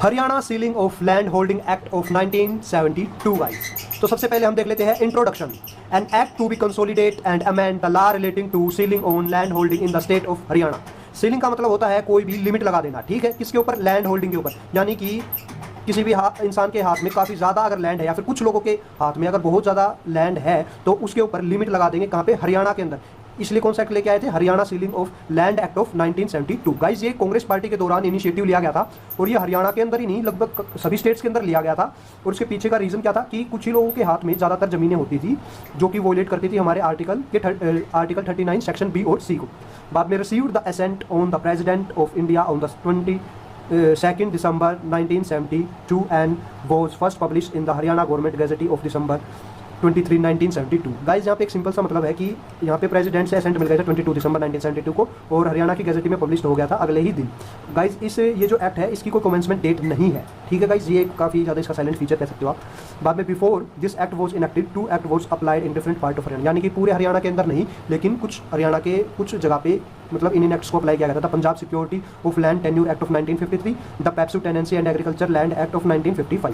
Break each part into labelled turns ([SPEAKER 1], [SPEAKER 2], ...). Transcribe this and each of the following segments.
[SPEAKER 1] Haryana ceiling of land holding act of 1972 guys. तो सबसे पहले हम देख लेते हैं introduction. An act to be consolidate and amend the law relating to ceiling on land holding in the state of Haryana. Ceiling का मतलब होता है कोई भी लिमिट लगा देना, ठीक है, किसके ऊपर? लैंड होल्डिंग के ऊपर। यानी कि किसी भी इंसान के हाथ में काफ़ी ज़्यादा अगर लैंड है या फिर कुछ लोगों के हाथ में अगर बहुत ज़्यादा लैंड है तो उसके ऊपर लिमिट लगा देंगे। कहाँ पे? हरियाणा के अंदर। इसलिए कौन सा एक्ट लेके आए थे? Haryana ceiling of land act of 1972 guys. ये कांग्रेस पार्टी के दौरान इनिशिएटिव लिया गया था और ये हरियाणा के अंदर ही नहीं, लगभग सभी स्टेट्स के अंदर लिया गया था। और उसके पीछे का रीज़न क्या था कि कुछ ही लोगों के हाथ में ज़्यादातर ज़मीनें होती थी जो कि वोलेट करती थी हमारे आर्टिकल 39 सेक्शन बी और सी को। बाद में received the assent on the president of India on the 2 December 1972 and was first published in the Haryana Government Gazette of December 23, 1972 guys. यहाँ पे एक सिंपल सा मतलब है कि यहाँ पे प्रेसिडेंट से असेंट मिल गया था 22 दिसंबर 1972 को और हरियाणा की गैजेटी में पब्लिश हो गया था अगले ही दिन। गाइज ये जो एक्ट है इसकी कोई कमेंसमेंट डेट नहीं है, ठीक है गाइज। ये काफ़ी ज़्यादा इसका साइलेंट फीचर कह सकते हो आप। बाद में before this act was enacted to act was applied in different part of Haryana, यानी कि पूरे हरियाणा के अंदर नहीं लेकिन कुछ हरियाणा के कुछ जगह पे मतलब इन एक्ट्स को अप्लाई किया गया था। Punjab security of land tenure act of 1953, the PEPSU tenancy and agriculture land act of 1955।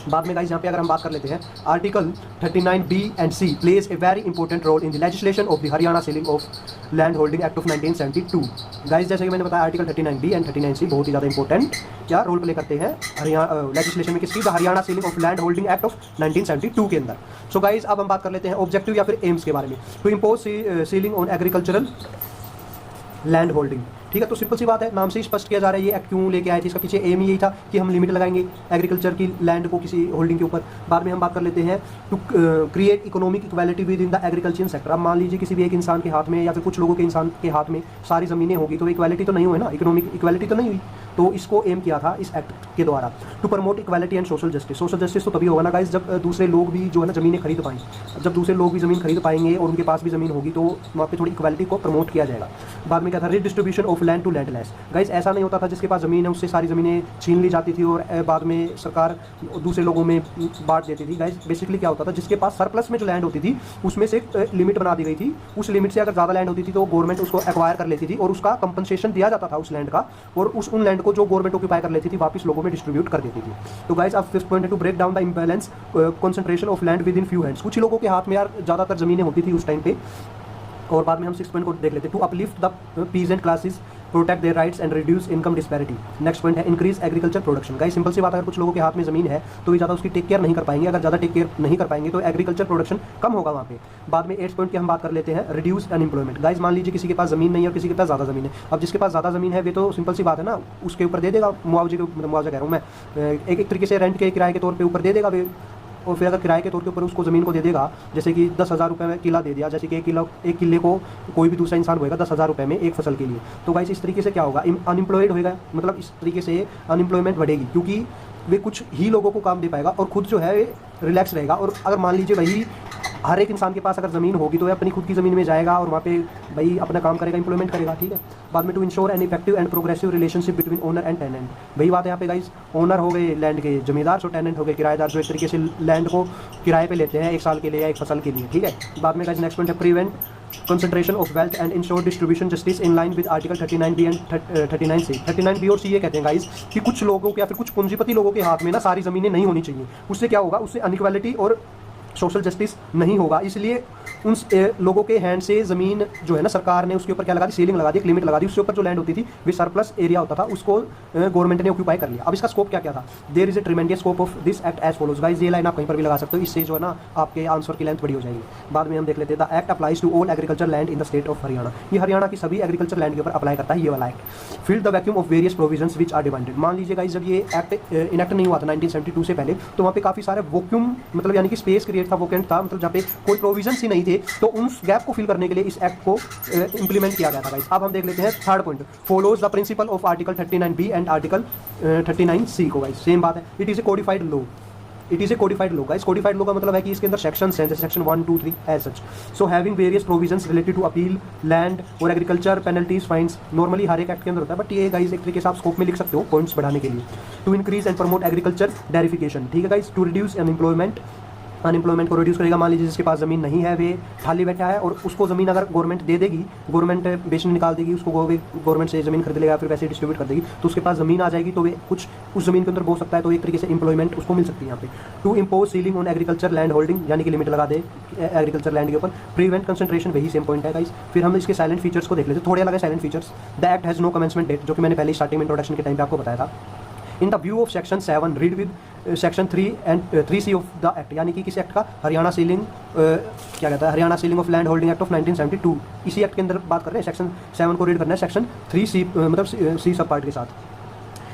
[SPEAKER 1] बाद में गाइस यहाँ पे अगर हम बात कर लेते हैं article 39B and C plays a very important role in the legislation of the Haryana ceiling of land holding act of 1972 guys. जैसे कि मैंने बताया आर्टिकल 39B एंड 39C बहुत ही ज़्यादा इंपॉर्टेंट क्या रोल प्ले करते हैं हरियाणा लेजिस्लेशन में, किसकी? The Haryana ceiling of land holding act of 1972 के अंदर। सो गाइस अब हम बात कर लेते हैं ऑब्जेक्टिव या फिर एम्स के बारे में। To impose ceiling on agricultural land holding, ठीक है। तो सिंपल सी बात है, नाम से ही स्पष्ट किया जा रहा है ये एक्ट क्यों लेके आए थे। इसका पीछे एम यही था कि हम लिमिट लगाएंगे एग्रीकल्चर की लैंड को किसी होल्डिंग के ऊपर। बाद में हम बात कर लेते हैं to create economic equality within the agriculture sector. अब मान लीजिए किसी भी एक इंसान के हाथ में या फिर कुछ लोगों के इंसान के हाथ में सारी ज़मीनें होगी तो इक्वालिटी तो नहीं हुई ना, इकोनॉमिक इक्वालिटी तो नहीं हुई। तो इसको एम किया था इस एक्ट के द्वारा। To promote equality and social justice. Social justice तो तभी होगा ना गाइस जब दूसरे लोग भी जो है ना ज़मीनें खरीद पाएंगे। जब दूसरे लोग भी ज़मीन खरीद पाएंगे और उनके पास भी ज़मीन होगी तो वहाँ पे थोड़ी इक्वालिटी को प्रमोट किया जाएगा। बाद में क्या था? Redistribution of land to landless. Guys ऐसा नहीं होता था जिसके पास ज़मीन है उससे सारी ज़मीनें छीन ली जाती थी और बाद में सरकार दूसरे लोगों में बांट देती थी। गाइस बेसिकली क्या होता था, जिसके पास सरप्लस में जो लैंड होती थी उसमें से एक लिमिट बना दी गई थी। उस लिमिट से अगर ज़्यादा लैंड होती थी तो गवर्नमेंट उसको एक्वायर कर लेती थी और उसका कंपनसेशन दिया जाता था उस लैंड का, और उन लैंड को जो गवर्नमेंट ऑक्यूपाई कर लेती थी वापस लोगों में डिस्ट्रीब्यूट कर देती थी। तो गाइस अब फिफ्थ पॉइंट है to break down the imbalance concentration of land within few hands. कुछ ही लोगों के हाथ में यार ज़्यादातर ज़मीनें होती थी उस टाइम पे। और बाद में हम 6 पॉइंट को देख लेते हैं। To uplift the peasant classes, protect their rights and reduce income disparity. Next point है increase agriculture production. Guys simple सी बात, अगर कुछ लोगों के हाथ में ज़मीन है तो ये ज़्यादा उसकी टेक केयर नहीं कर पाएंगे। अगर ज़्यादा टेक केयर नहीं कर पाएंगे तो एग्रीकल्चर प्रोडक्शन कम होगा वहाँ पे। बाद में 8 पॉइंट की हम बात कर लेते हैं रिड्यूस अनएम्प्लॉयमेंट। गाइस मान लीजिए किसी के पास ज़मीन नहीं है और किसी के पास ज़्यादा ज़मीन है। अब जिसके पास ज़्यादा ज़मीन है वे तो सिंपल सी बात है ना, उसके ऊपर दे देगा मुआवजे के, मुआवजा कह रहा हूँ मैं, एक तरीके से रेंट के किराए के तौर पर ऊपर दे देगा वे। और फिर अगर किराए के तौर के ऊपर उसको ज़मीन को दे देगा, जैसे कि 10,000 रुपये में किला दे दिया, जैसे कि एक किले को कोई भी दूसरा इंसान होएगा 10,000 रुपये में एक फसल के लिए। तो गाइस इस तरीके से क्या होगा? अनएम्प्लॉयड होएगा, मतलब इस तरीके से अनएम्प्लॉयमेंट बढ़ेगी क्योंकि वे कुछ ही लोगों को काम दे पाएगा और खुद जो है वे रिलैक्स रहेगा। और अगर मान लीजिए वही हर एक इंसान के पास अगर ज़मीन होगी तो वह अपनी खुद की ज़मीन में जाएगा और वहाँ पे भाई अपना काम करेगा, इंप्लीमेंट करेगा, ठीक है। बाद में to ensure an effective and progressive relationship between owner and tenant. वही बात है यहाँ पे गाइस, ओनर हो गए लैंड के जमींदार, जो टेनेंट हो गए किराएदार, जो एक तरीके से लैंड को किराए पे लेते हैं 1 साल के लिए या 1 फसल के लिए, ठीक है। बाद में गाइस नेक्स्ट पॉइंट है prevent concentration of wealth and ensure distribution justice in line with article 39B and 39C। 39B और C ये कहते हैं गाइस कि कुछ लोगों के या फिर कुछ पूंजीपति लोगों के हाथ में ना सारी ज़मीनें नहीं होनी चाहिए। उससे क्या होगा? उससे अनइक्वालिटी और सोशल जस्टिस नहीं होगा। इसलिए उन लोगों के हैंड से ज़मीन जो है ना सरकार ने उसके ऊपर क्या लगा दी? सीलिंग लगा दी, एक लिमिट लगा दी। उसके ऊपर जो लैंड होती थी वे सरप्लस एरिया होता था, उसको गवर्नमेंट ने ऑक्यूपाई कर लिया। अब इसका स्कोप क्या क्या था? There is a tremendous scope of this act as follows. Guys ये लाइन आप कहीं पर भी लगा सकते हो, इससे जो है ना आपके आंसर की लेंथ बड़ी हो जाएगी। बाद में हम देख लेते हैं the act applies to all agriculture land in the state of Haryana. ये हरियाणा की सभी एग्रीकल्चर लैंड के ऊपर अप्लाई करता है ये वाला act. Fill the vacuum of various provisions which are demanded. मान लीजिए गाइस जब ये एक्ट इनेक्ट नहीं हुआ था 1972 से पहले, तो वहाँ पे काफ़ी सारे वैक्यूम मतलब यानी कि स्पेस क्रिएट था, वोकेंट था, मतलब जहाँ पे कोई प्रोविजंस ही नहीं थे, तो उन गैप को फिल करने के लिए इस एक्ट को इंप्लीमेंट किया गया था गाइस। अब हम देख लेते हैं third point, follows the principle of article 39B and article 39C को। गाइस सेम बात है, it is a codified law. It is a codified law guys. Codified law का मतलब है कि इसके अंदर सेक्शंस हैं, जैसे section 1, 2, 3 as such. So having various provisions related to appeal land और एग्रीकल्चर पेनल्टीज फाइन्स। नॉर्मली हर एक एक्ट के अंदर होता है, बट ये गाइस एक तरीके से आप स्कोप में लिख सकते हो पॉइंट्स बढ़ाने के लिए। To increase and promote agriculture diversification, ठीक है guys. To reduce unemployment unemployment को रिड्यूस करेगा। मान लीजिए जिसके पास ज़मीन नहीं है, वे खाली बैठा है और उसको ज़मीन अगर गवर्नमेंट दे देगी, गवर्नमेंट बेचने निकाल देगी उसको, गवर्नमेंट से ज़मीन खरीद लेगा, फिर पैसे डिस्ट्रीब्यूट कर देगी, तो उसके पास ज़मीन आ जाएगी, तो वे कुछ उस ज़मीन के अंदर बो सकता है, तो एक तरीके से एम्प्लॉयमेंट उसको मिल सकती है यहाँ पे। To impose ceiling on agriculture land holding, यानी कि लिमिट लगा दे एग्रीकल्चर लैंड के ऊपर। प्रिवेंट कंसंट्रेशन, वही सेम पॉइंट है गाइस। फिर हम इसके साइलेंट फीचर्स को देख लेते हैं, थोड़े अलग है salient features. The act has no commencement date, जो कि मैंने पहले स्टार्टिंग में इंट्रोडक्शन के टाइम पे आपको बताया था। In the view of section 7 read with section 3 and 3C of the act, यानी कि किस एक्ट का, हरियाणा सीलिंग क्या कहता है, Haryana ceiling of land holding act of 1972, इसी एक्ट के अंदर बात कर रहे हैं। सेक्शन 7 को रीड करना है सेक्शन 3C मतलब C सब पार्ट के साथ।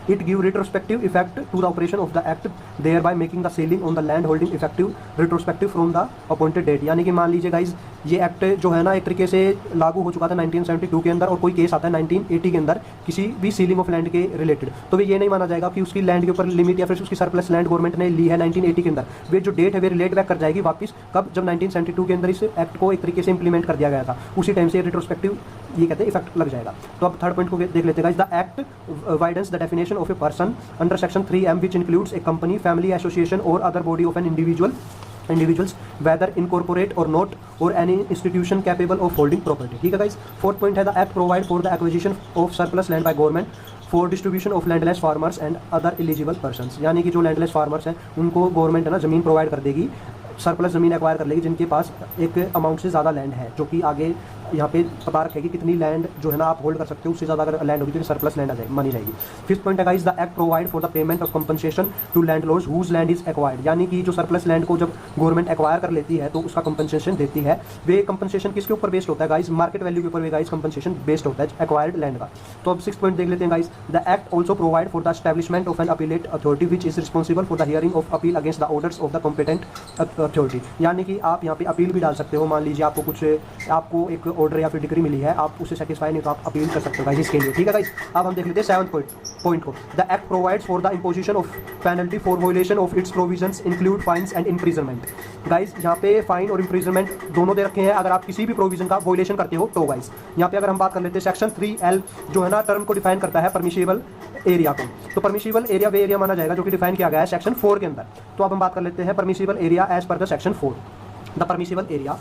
[SPEAKER 1] It give retrospective effect to the operation of the act, thereby making the ceiling on the land holding effective retrospective from the appointed date। यानी कि मान लीजिए गाइज ये एक्ट जो है ना एक तरीके से लागू हो चुका था 1972 के अंदर, और कोई केस आता है 1980 के अंदर किसी भी सीलिंग ऑफ लैंड के रिलेटेड, तो वे ये नहीं माना जाएगा कि उसकी लैंड के ऊपर लिमिट या फिर उसकी सरप्लस लैंड गवर्नमेंट ने ली है 1980 के अंदर। वे जो डेट है वे रिलेट बैक कर जाएगी वापस कब, जब 1972 के अंदर इस एक्ट को एक तरीके से इंप्लीमेंट कर दिया गया था, उसी टाइम से रिट्रोस्पेक्टिव ये कहते हैं इफेक्ट लग जाएगा। तो अब थर्ड पॉइंट को देख लेते हैं। The act widens the definition of a person under section 3M which includes a company, family, association or other body of an individuals whether incorporate or not, or any institution capable of holding property। ठीक है guys. Fourth point है the act provide for the acquisition of surplus land by government for distribution of landless farmers and other eligible persons, यानी कि जो landless farmers हैं उनको government है ना ज़मीन प्रोवाइड कर देगी, सरप्लस ज़मीन एक्वायर कर लेगी जिनके पास एक अमाउंट से ज़्यादा लैंड है, जो कि आगे यहाँ पे पता रखेगी कितनी लैंड जो है ना आप होल्ड कर सकते हो, उससे ज़्यादा अगर लैंड होगी तो सरप्लस लैंड आ जाएगी, मानी जाएगी। फिफ्थ पॉइंट है guys, the act provide for the payment of compensation to landlords whose land is acquired, यानी कि जो सरप्लस लैंड को जब गवर्नमेंट एक्वायर कर लेती है तो उसका कंपनसेशन देती है। वे कंपनसेशन किसके ऊपर बेस्ड होता है गाइस, मार्केट वैल्यू के ऊपर वे गाइस कंपनसेशन बेस्ड होता है एक्वायर्ड लैंड का। तो अब सिक्स पॉइंट देख लेते हैं guys. The act also provide for the establishment of an appellate authority which is responsible for the hearing of appeal against the orders of the competent authority, यानी कि आप यहाँ पे अपील भी डाल सकते हो। मान लीजिए आपको एक ऑर्डर या फिर डिग्री मिली है, आप उससे सेटिस्फाई नहीं तो आप अपील कर सकते हो गाइस इसके लिए। ठीक है गाइस। अब हम देख लेते हैं सेवंथ पॉइंट को। The act provides for the imposition of penalty for violation of its provisions include fines and imprisonment. Guys यहाँ पे फाइन और इम्प्रिजनमेंट दोनों दे रखे हैं अगर आप किसी भी प्रोविजन का वायलेशन करते हो तो। गाइस यहाँ पे अगर हम बात कर लेते हैं सेक्शन 3L जो है ना टर्म को डिफाइन करता है परमिशिबल एरिया को, तो परमिशिबल एरिया वे एरिया माना जाएगा जो कि डिफाइन किया गया है सेक्शन 4 के अंदर। तो अब हम बात कर लेते हैं permissible area as per the section 4। The permissible area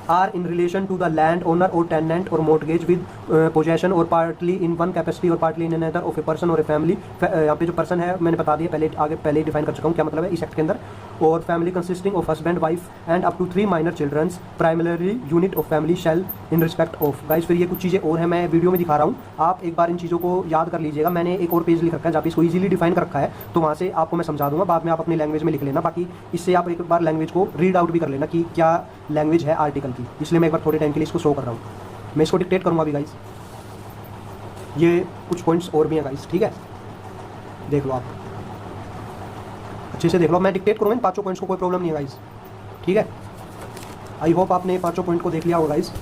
[SPEAKER 1] are in relation to the land owner or tenant or mortgage with possession or partly in one capacity or partly in another of a person or a family। यहाँ पे जो person है मैंने बता दिया पहले define कर चुका हूँ क्या मतलब है इस एक्ट के अंदर। और family consisting of husband wife and up to 3 minor childrens primary unit of family shall in respect of. Guys फिर ये कुछ चीज़ें और हैं मैं वीडियो में दिखा रहा हूँ, आप एक बार इन चीज़ों को याद कर लीजिएगा। मैंने एक और पेज लिख रखा है जहाँ पे इसको ईजिली डिफाइन कर रखा है, तो वहाँ से आपको मैं समझा दूंगा, बाद में आप अपनी लैंग्वेज में लिख लेना। बाकी इससे आप एक बार लैंग्वेज को रीड आउट भी कर लेना कि क्या लैंग्वेज है आर्टिकल की, इसलिए मैं एक बार थोड़े टाइम के लिए इसको शो कर रहा हूँ। मैं इसको डिक्टेट करूँगा अभी गाइस, ये कुछ पॉइंट्स और भी हैं गाइस। ठीक है, देख लो आप अच्छे से देख लो, मैं डिक्टेट करूँगा इन 5 पॉइंट्स को, कोई प्रॉब्लम नहीं है गाइस। ठीक है, आई होप आपने 5 पॉइंट को देख लिया होगा गाइस।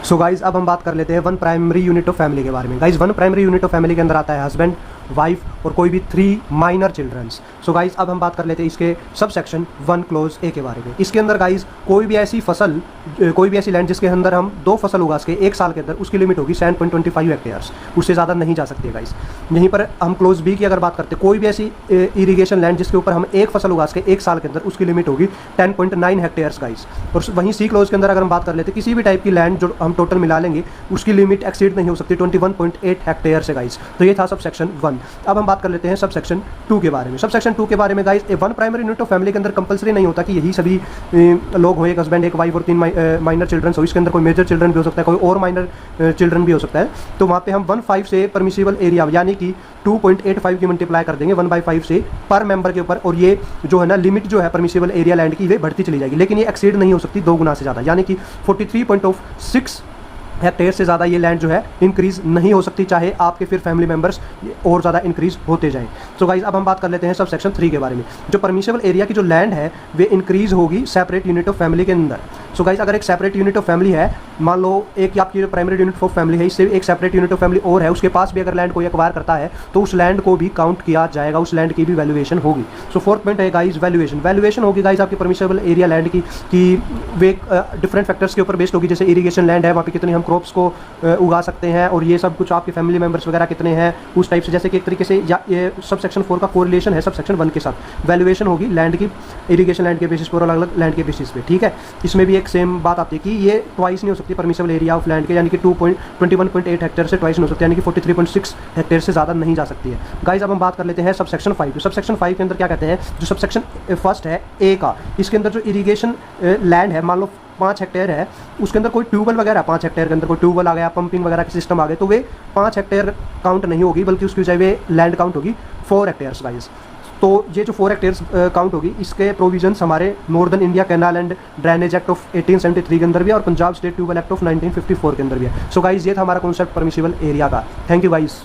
[SPEAKER 1] सो गाइस अब हम बात कर लेते हैं 1 प्राइमरी यूनिट ऑफ फैमिली के बारे में। Guys 1 primary unit of family के अंदर आता है हस्बैंड वाइफ और कोई भी 3 माइनर चिल्ड्रंस। सो गाइस अब हम बात कर लेते हैं इसके सब सेक्शन 1 क्लोज ए के बारे में। इसके अंदर गाइस कोई भी ऐसी फसल, कोई भी ऐसी लैंड जिसके अंदर हम 2 फसल उगा सके 1 साल के अंदर, उसकी लिमिट होगी 7.25 हेक्टेयर्स, उससे ज़्यादा नहीं जा सकती है गाइस। यहीं पर हम क्लोज बी की अगर बात करते हैं, कोई भी ऐसी इरीगेशन लैंड जिसके ऊपर हम 1 फसल उगा सके 1 साल के अंदर, उसकी लिमिट होगी 10.9 हेक्टेयर्स गाइस। और वहीं सी क्लोज के अंदर अगर हम बात कर लेते हैं किसी भी टाइप की लैंड जो हम टोटल मिला लेंगे उसकी लिमिट एक्सीड नहीं हो सकती 21.8 हेक्टेयर से गाइस। तो ये था सब सेक्शन 1। अब हम बात कर लेते हैं सब सेक्शन 2 के बारे में। सब सेक्शन 2 के बारे में guys 1 primary unit of family के अंदर कंपलसरी नहीं होता कि यही सभी लोग हो, एक हस्बैंड एक वाइफ और 3 माइनर चिल्ड्रन हो। इसके अंदर कोई मेजर चिल्ड्रन भी हो सकता है, कोई और माइनर चिल्ड्रन भी हो सकता है। तो वहाँ पे हम 1/5 से परमिसिबल एरिया यानी कि 2.85 की मल्टीप्लाई कर देंगे 1/5 से पर मेंबर के ऊपर, और ये जो है ना लिमिट जो है परमिसिबल एरिया लैंड की वे बढ़ती चली जाएगी, लेकिन ये एक्सीड नहीं हो सकती 2 गुना से ज़्यादा, यानी कि 43.6 हेक्टेयर से ज़्यादा ये लैंड जो है इंक्रीज़ नहीं हो सकती, चाहे आपके फिर फैमिली मेंबर्स और ज़्यादा इंक्रीज़ होते जाएं। तो गाइस अब हम बात कर लेते हैं सब सेक्शन 3 के बारे में। जो परमिसिबल एरिया की जो लैंड है वे इंक्रीज़ होगी सेपरेट यूनिट ऑफ फैमिली के अंदर। सो गाइस अगर एक सेपरेट यूनिट ऑफ फैमिली है मान लो एक आपकी प्राइमरी यूनिट ऑफ फैमिली है, इससे एक सेपरेट यूनिट ऑफ फैमिली और है, उसके पास भी अगर लैंड कोई एक्वायर करता है तो उस लैंड को भी काउंट किया जाएगा, उस लैंड की भी वैल्यूएशन होगी। सो फोर्थ पॉइंट है गाइस वैल्यूएशन। वैल्यूएशन होगी गाइस आपकी परमिसेबल एरिया लैंड की वे डिफरेंट फैक्टर्स के ऊपर बेस्ड होगी। जैसे इरीगेशन लैंड है, वहाँ पे कितनी हम क्रॉप्स को उगा सकते हैं, और ये सब कुछ आपके फैमिली मेंबर्स वगैरह कितने हैं उस टाइप से। जैसे कि एक तरीके से या ये सब सेक्शन 4 का कोरिलेशन है सब सेक्शन 1 के साथ। वैल्यूएशन होगी लैंड की इरीगेशन लैंड के बेसिस पर और अलग अलग लैंड के बेसिस पे, ठीक है। इसमें भी एक सेम बात आती है कि ये ट्वाइस नहीं हो सकती परमिसेबल एरिया ऑफ लैंड के, यानी कि 21.8 हेक्टेयर से ट्वाइस नहीं हो सकती, यानी कि 43.6 हेक्टेयर से ज़्यादा नहीं जा सकती है। गाइस अब हम बात कर लेते हैं सब सेक्शन 5। सब सेक्शन 5 के अंदर क्या कहते हैं, जो सब सेक्शन फर्स्ट है ए का, इसके अंदर जो इरीगेशन लैंड है, मान लो 5 हेक्टेयर है, उसके अंदर कोई ट्यूबवेल वगैरह 5 हेक्टेयर के अंदर कोई ट्यूबवेल आ गया, पंपिंग वगैरह के सिस्टम आ गए, तो वे 5 हेक्टेयर काउंट नहीं होगी, बल्कि उसकी जगह लैंड काउंट होगी 4 हेक्टेयर्स गाइस। तो ये जो 4 हेक्टेयर्स काउंट होगी, इसके प्रोविजंस हमारे northern India canal and drainage act of 1873 के अंदर भी है, और Punjab state tubewell act of 1954 के अंदर भी है। सो गाइस ये था हमारा कॉन्सेप्ट परमिसिबल एरिया का। Thank you guys.